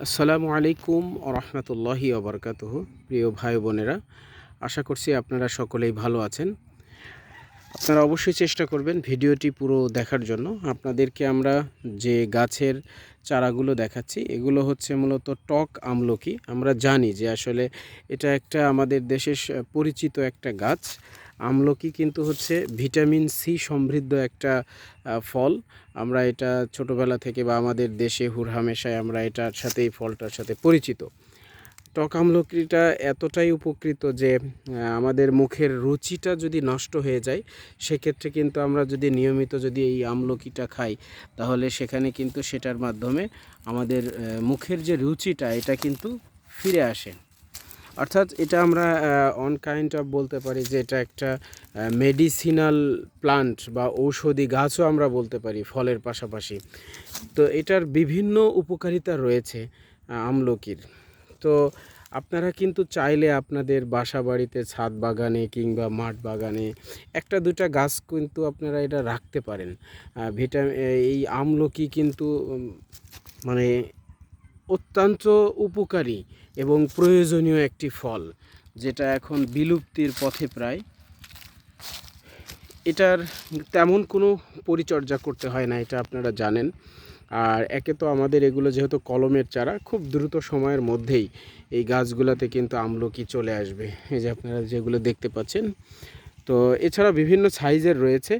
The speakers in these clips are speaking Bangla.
আসসালামু আলাইকুম ওরহমতুল্লাহি ওবরকাতুহ। প্রিয় ভাই বোনেরা, আশা করছি আপনারা সকলেই ভালো আছেন। আপনারা অবশ্যই চেষ্টা করবেন ভিডিওটি পুরো দেখার জন্য। আপনাদেরকে আমরা যে গাছের চারাগুলো দেখাচ্ছি এগুলো হচ্ছে মূলত টক আমলকি। আমরা জানি যে আসলে এটা একটা আমাদের দেশের পরিচিত একটা গাছ। আমলকি কিন্তু হচ্ছে ভিটামিন সি সমৃদ্ধ একটা ফল। আমরা এটা ছোটোবেলা থেকে বা আমাদের দেশে হুরহামেশায় আমরা এটার সাথে এই ফলটার সাথে পরিচিত। টক আমলকিটা এতটাই উপকৃত যে আমাদের মুখের রুচিটা যদি নষ্ট হয়ে যায় সেক্ষেত্রে কিন্তু আমরা যদি নিয়মিত যদি এই আমলকিটা খাই তাহলে সেখানে কিন্তু সেটার মাধ্যমে আমাদের মুখের যে রুচিটা এটা কিন্তু ফিরে আসে। অর্থাৎ এটা আমরা অন কাইন্ড অফ বলতে পারি যে এটা একটা মেডিসিনাল প্লান্ট বা ঔষধি গাছও আমরা বলতে পারি ফলের পাশাপাশি। তো এটার বিভিন্ন উপকারিতা রয়েছে আমলকির। তো আপনারা কিন্তু চাইলে আপনাদের বাসা বাড়িতে ছাদ বাগানে কিংবা মাঠ বাগানে একটা দুটা গাছ কিন্তু আপনারা এটা রাখতে পারেন। এই আমলকি কিন্তু মানে অত্যন্ত উপকারী এবং প্রয়োজনীয় একটি ফল, যেটা এখন বিলুপ্তির পথে প্রায়। এটার তেমন কোনো পরিচর্যা করতে হয় না, এটা আপনারা জানেন। আর একে তো আমাদের এগুলো যেহেতু কলমের চারা, খুব দ্রুত সময়ের মধ্যেই এই গাছগুলোতে কিন্তু আমলকি চলে আসবে। এই যে আপনারা যেগুলো দেখতে পাচ্ছেন। তো এছাড়া বিভিন্ন সাইজের রয়েছে।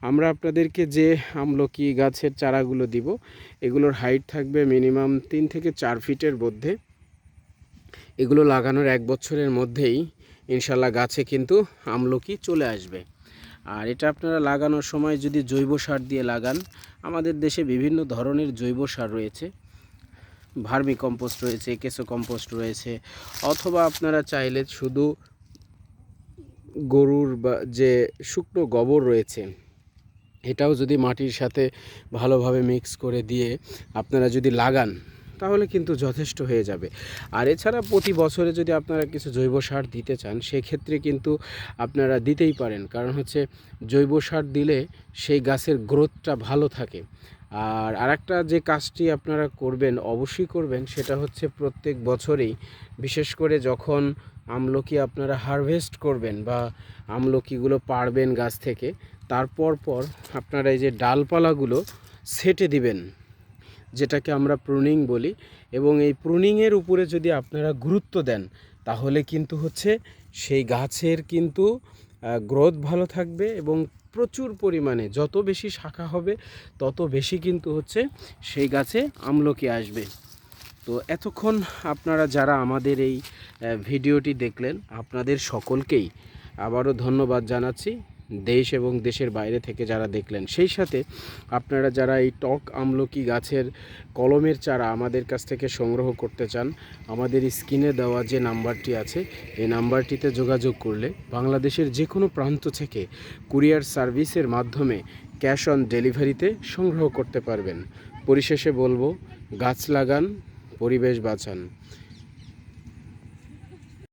আমরা আপনাদেরকে যে আমলকি গাছের চারাগুলো দিব এগুলোর হাইট থাকবে মিনিমাম 3 থেকে 4 ফিটের মধ্যে। এগুলো লাগানোর 1 বছরের মধ্যেই ইনশাল্লাহ গাছে কিন্তু আমলকি চলে আসবে। আর এটা আপনারা লাগানোর সময় যদি জৈব সার দিয়ে লাগান, আমাদের দেশে বিভিন্ন ধরনের জৈব সার রয়েছে, ভার্মি কম্পোস্ট রয়েছে, কেঁচো কম্পোস্ট রয়েছে, অথবা আপনারা চাইলে শুধু গরুর বা যে শুকনো গোবর রয়েছে এটাও যদি মাটির সাথে ভালোভাবে মিক্স করে দিয়ে আপনারা যদি লাগান তাহলে কিন্তু যথেষ্ট হয়ে যাবে। আর এছাড়া প্রতি বছরে যদি আপনারা কিছু জৈব সার দিতে চান সেক্ষেত্রে কিন্তু আপনারা দিতেই পারেন, কারণ হচ্ছে জৈব সার দিলে সেই গাছের গ্রোথটা ভালো থাকে। আর আরেকটা যে কাজটি আপনারা করবেন, অবশ্যই করবেন, সেটা হচ্ছে প্রত্যেক বছরেই, বিশেষ করে যখন আমলকি আপনারা হারভেস্ট করবেন বা আমলকিগুলো পাড়বেন গাছ থেকে, তারপর আপনারা এই যে ডালপালাগুলো ছেঁটে দিবেন, যেটাকে আমরা প্রুনিং বলি। এবং এই প্রুনিংয়ের উপরে যদি আপনারা গুরুত্ব দেন তাহলে কিন্তু হচ্ছে সেই গাছের কিন্তু গ্রোথ ভালো থাকবে এবং প্রচুর পরিমাণে যত বেশি শাখা হবে তত বেশি কিন্তু হচ্ছে সেই গাছে আমলকি আসবে। তো এতক্ষণ আপনারা যারা আমাদের এই ভিডিওটি দেখলেন আপনাদের সকলকেই আবারও ধন্যবাদ জানাচ্ছি, দেশ এবং দেশের বাইরে থেকে যারা দেখলেন। সেই সাথে আপনারা যারা এই টক আমলকি গাছের কলমের চারা আমাদের কাছ থেকে সংগ্রহ করতে চান, আমাদের স্ক্রিনে দেওয়া যে নাম্বারটি আছে এই নাম্বারটিতে যোগাযোগ করলে বাংলাদেশের যে কোনো প্রান্ত থেকে কুরিয়ার সার্ভিসের মাধ্যমে ক্যাশ অন ডেলিভারিতে সংগ্রহ করতে পারবেন। পরিশেষে বলবো, গাছ লাগান, পরিবেশ বাঁচান।